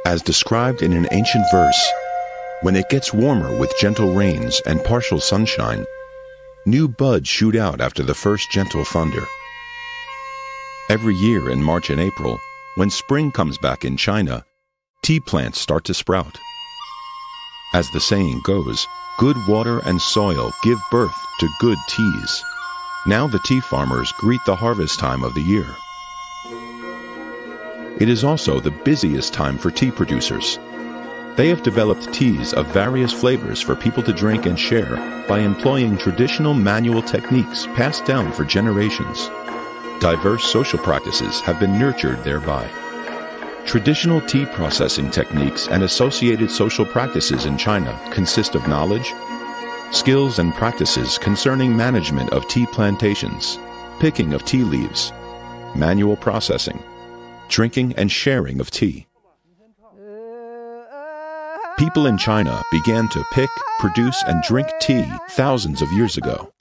As described in an ancient verse, when it gets warmer with gentle rains and partial sunshine, new buds shoot out after the first gentle thunder. Every year in March and April, when spring comes back in China, tea plants start to sprout. As the saying goes, good water and soil give birth to good teas. Now the tea farmers greet the harvest time of the year. It is also the busiest time for tea producers. They have developed teas of various flavors for people to drink and share by employing traditional manual techniques passed down for generations. Diverse social practices have been nurtured thereby. Traditional tea processing techniques and associated social practices in China consist of knowledge, skills and practices concerning management of tea plantations, picking of tea leaves, manual processing, drinking and sharing of tea. People in China began to pick, produce, and drink tea thousands of years ago.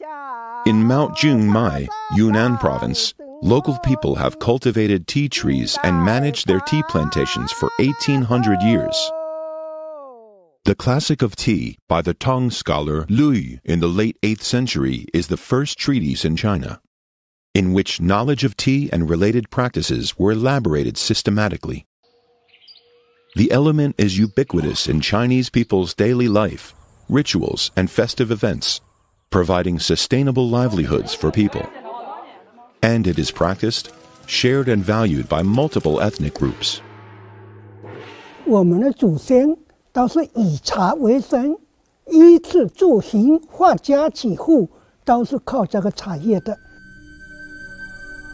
In Mount Jungmai, Yunnan province, local people have cultivated tea trees and managed their tea plantations for 1,800 years. The Classic of Tea by the Tang scholar Lu Yu in the late 8th century is the first treatise in China, in which knowledge of tea and related practices were elaborated systematically. The element is ubiquitous in Chinese people's daily life, rituals, and festive events, providing sustainable livelihoods for people. And it is practiced, shared, and valued by multiple ethnic groups. 我们的祖先都是以茶为生，衣食住行、发家起户都是靠这个茶叶的。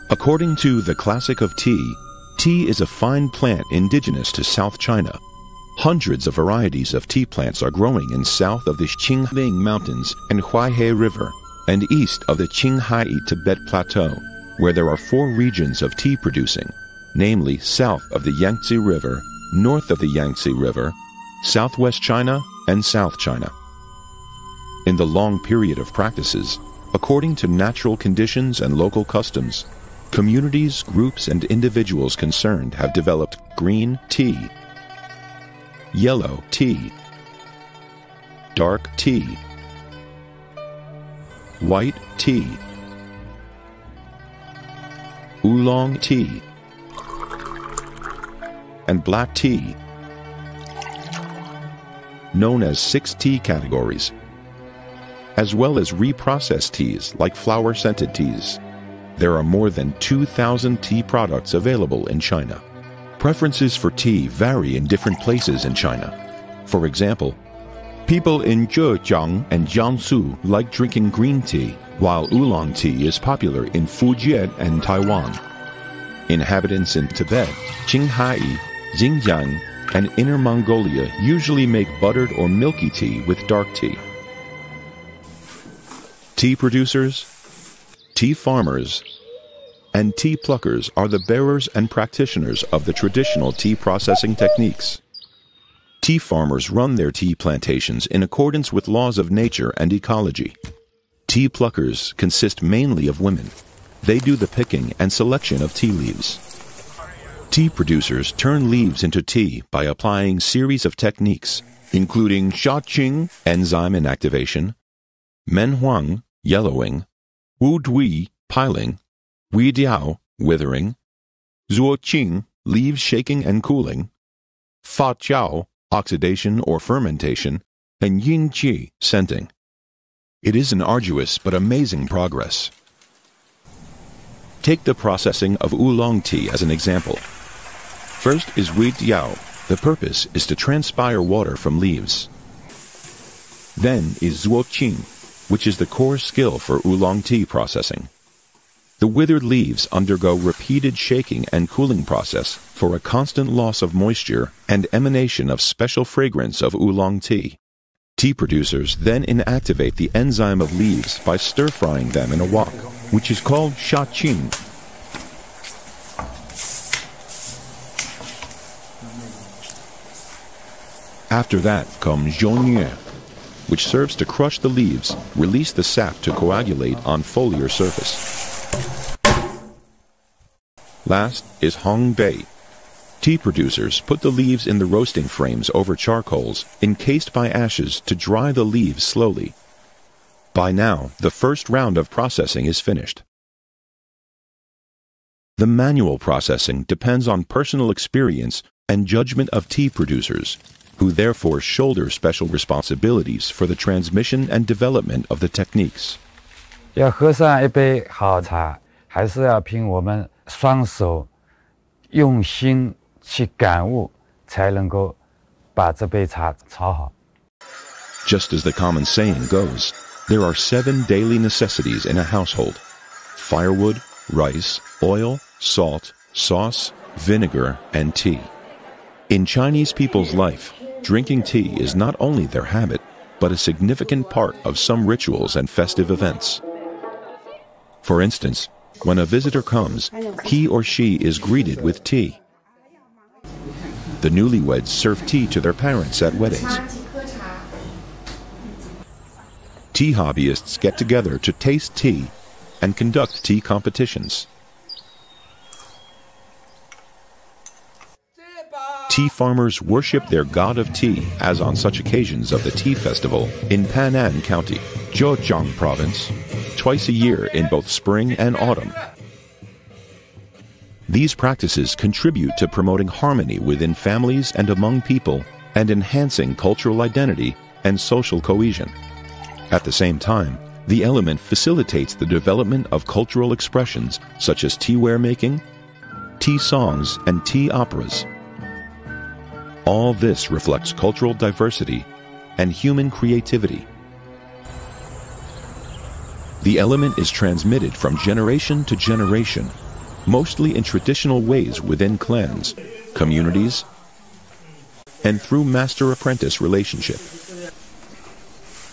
According to the Classic of Tea, tea is a fine plant indigenous to South China. Hundreds of varieties of tea plants are growing in south of the Qinghai Mountains and Huaihe River, and east of the Qinghai Tibet Plateau, where there are 4 regions of tea producing, namely south of the Yangtze River, north of the Yangtze River, southwest China, and South China. In the long period of practices, according to natural conditions and local customs, communities, groups, and individuals concerned have developed green tea, yellow tea, dark tea, white tea, oolong tea, and black tea, known as 6 tea categories, as well as reprocessed teas like flower-scented teas. There are more than 2,000 tea products available in China. Preferences for tea vary in different places in China. For example, people in Zhejiang and Jiangsu like drinking green tea, while oolong tea is popular in Fujian and Taiwan. Inhabitants in Tibet, Qinghai, Xinjiang, and Inner Mongolia usually make buttered or milky tea with dark tea. Tea producers, tea farmers, and tea pluckers are the bearers and practitioners of the traditional tea processing techniques. Tea farmers run their tea plantations in accordance with laws of nature and ecology. Tea pluckers consist mainly of women. They do the picking and selection of tea leaves. Tea producers turn leaves into tea by applying series of techniques, including Shaoqing, enzyme inactivation, Menhuang, yellowing, Wu Dui, piling, Wi Diao, withering, Zuoqing, leaves shaking and cooling, Fa Jiao, oxidation or fermentation, and Yin Ji, scenting. It is an arduous but amazing progress. Take the processing of oolong tea as an example. First is Wi Diao. The purpose is to transpire water from leaves. Then is Zuoqing, which is the core skill for oolong tea processing. The withered leaves undergo repeated shaking and cooling process for a constant loss of moisture and emanation of special fragrance of oolong tea. Tea producers then inactivate the enzyme of leaves by stir-frying them in a wok, which is called Shaoqing. After that comes Zhongye, which serves to crush the leaves, release the sap to coagulate on foliar surface. Last is Hongbei, Tea producers put the leaves in the roasting frames over charcoals, encased by ashes to dry the leaves slowly. By now, the first round of processing is finished. The manual processing depends on personal experience and judgment of tea producers, who therefore shoulder special responsibilities for the transmission and development of the techniques. 要喝上一杯好茶，还是要凭我们双手用心去感悟，才能够把这杯茶炒好。 Just as the common saying goes, there are 7 daily necessities in a household: firewood, rice, oil, salt, sauce, vinegar, and tea. In Chinese people's life, drinking tea is not only their habit, but a significant part of some rituals and festive events. For instance, when a visitor comes, he or she is greeted with tea. The newlyweds serve tea to their parents at weddings. Tea hobbyists get together to taste tea and conduct tea competitions. Tea farmers worship their god of tea, as on such occasions of the Tea Festival in Pan'an County, Zhejiang Province, twice a year in both spring and autumn. These practices contribute to promoting harmony within families and among people, and enhancing cultural identity and social cohesion. At the same time, the element facilitates the development of cultural expressions such as teaware making, tea songs, and tea operas. All this reflects cultural diversity and human creativity. The element is transmitted from generation to generation, mostly in traditional ways within clans, communities, and through master-apprentice relationship.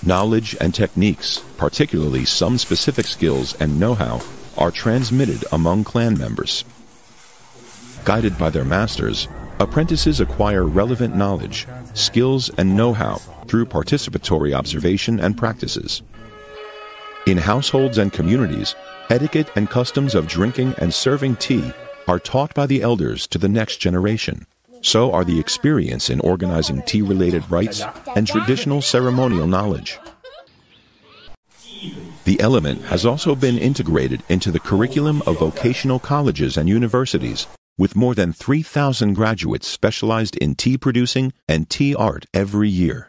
Knowledge and techniques, particularly some specific skills and know-how, are transmitted among clan members. Guided by their masters, apprentices acquire relevant knowledge, skills, and know-how through participatory observation and practices. In households and communities, etiquette and customs of drinking and serving tea are taught by the elders to the next generation. So are the experience in organizing tea-related rites and traditional ceremonial knowledge. The element has also been integrated into the curriculum of vocational colleges and universities, with more than 3,000 graduates specialized in tea producing and tea art every year.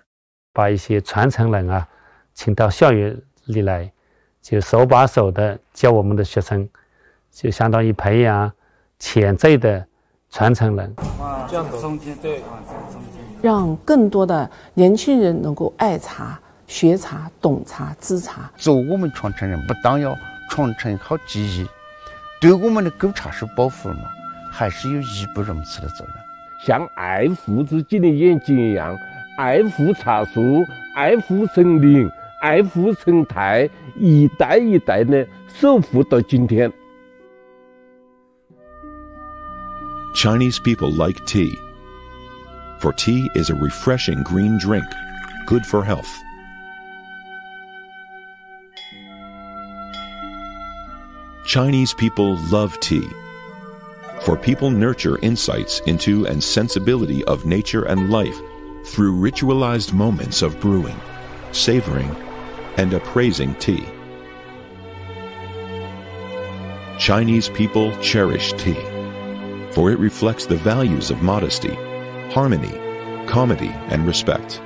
把一些传承人啊，请到校园里来，就手把手的教我们的学生，就相当于培养潜在的传承人。这样中间对，让更多的年轻人能够爱茶、学茶、懂茶、知茶。做我们传承人，不但要传承好技艺，对我们的狗茶是保护嘛，还是有义不容辞的责任。像爱护自己的眼睛一样，爱护茶树，爱护森林，爱护生态，一代一代的守护到今天。Chinese people like tea, for tea is a refreshing green drink, good for health. Chinese people love tea, for people nurture insights into and sensibility of nature and life through ritualized moments of brewing, savoring, and appraising tea. Chinese people cherish tea, for it reflects the values of modesty, harmony, comedy, and respect,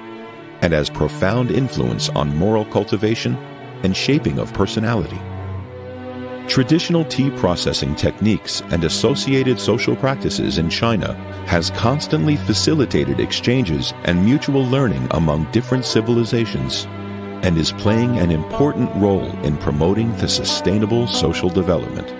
and has profound influence on moral cultivation and shaping of personality. Traditional tea processing techniques and associated social practices in China has constantly facilitated exchanges and mutual learning among different civilizations, and is playing an important role in promoting the sustainable social development.